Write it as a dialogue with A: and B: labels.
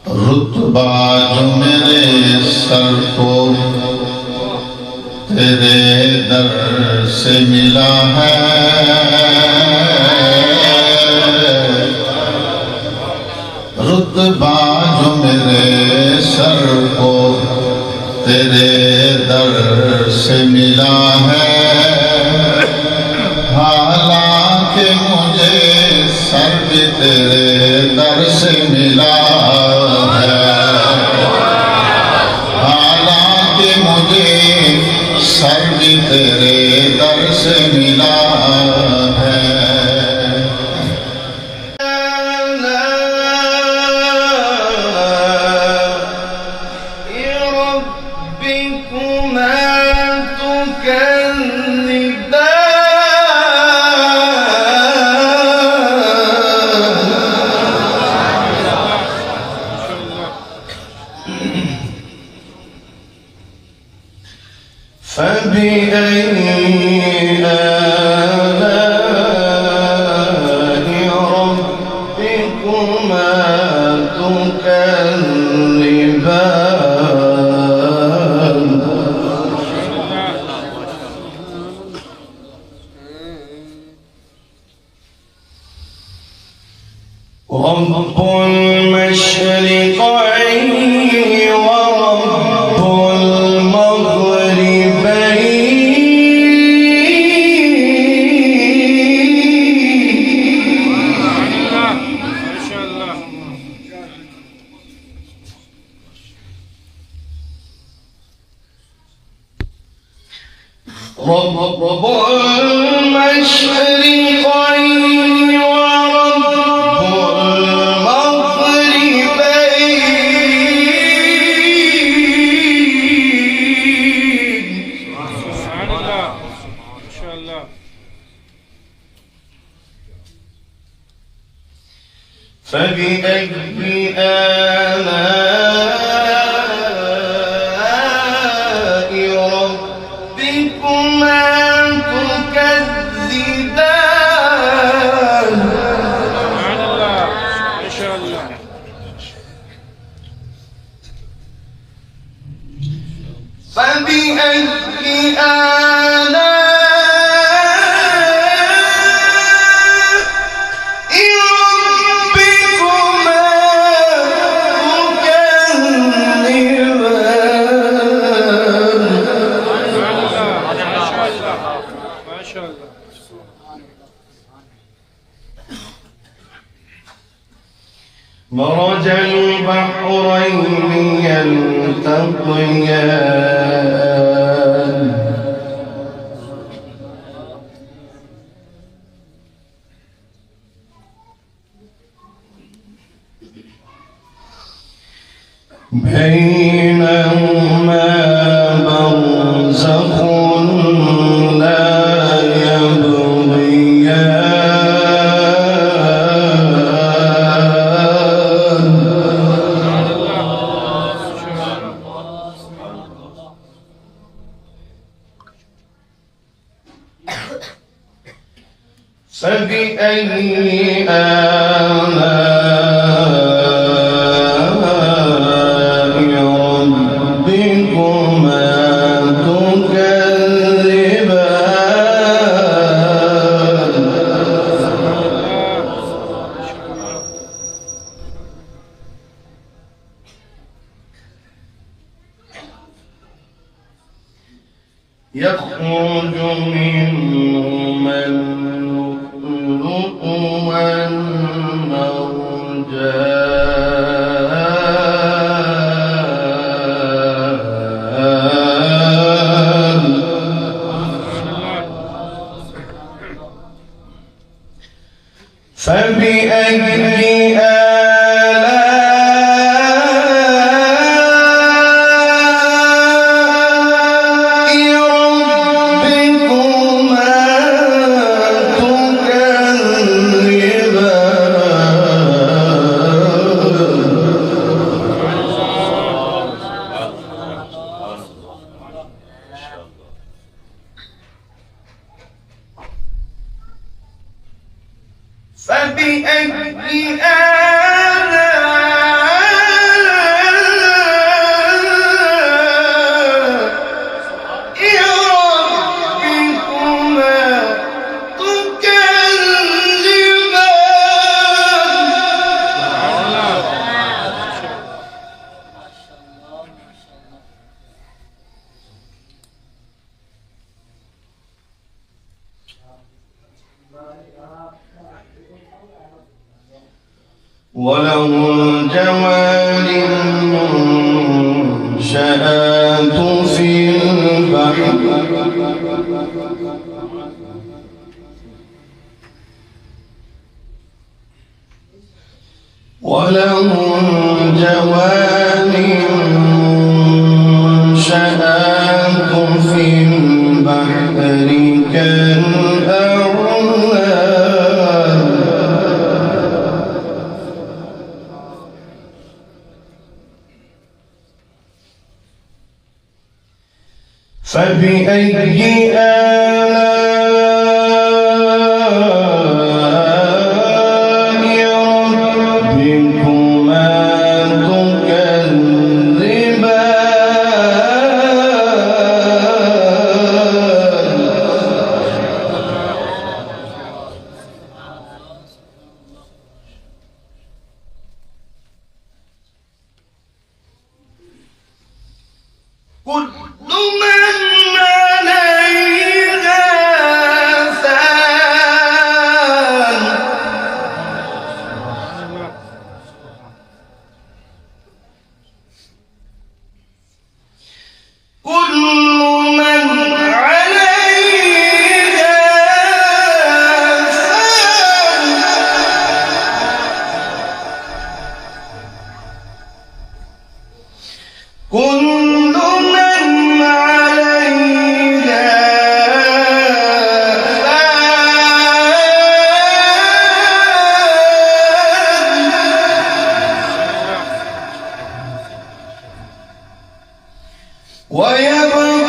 A: रुतबा जो मेरे सर को तेरे दर से मिला है, रुतबा जो मेरे सर को तेरे दर से मिला है। हालांकि मुझे सर भी तेरे दर से मिला है, हालांकि मुझे सर भी तेरे दर से मिला है।
B: رب المشرقين ورب المغربين رب المشرقين فبأي آلاء ربكما تكذبان. سبحان الله ما شاء الله. فبأي آلاء مرج البحرين يلتقيان بينهما برزخ لا يبغيان. فبأي آلاء ربكما تكذبان. يخرج منهما اللؤلؤ والمرجان. فبأي آلاء ربكما
A: وله الجوار المنشآت في البحر وله الجوار المنشآت في البحر كالأعلام فبأي آلاء ربكما تكذبان كل من عليها فان كل من عليها فان كل من عليها فان ويبقى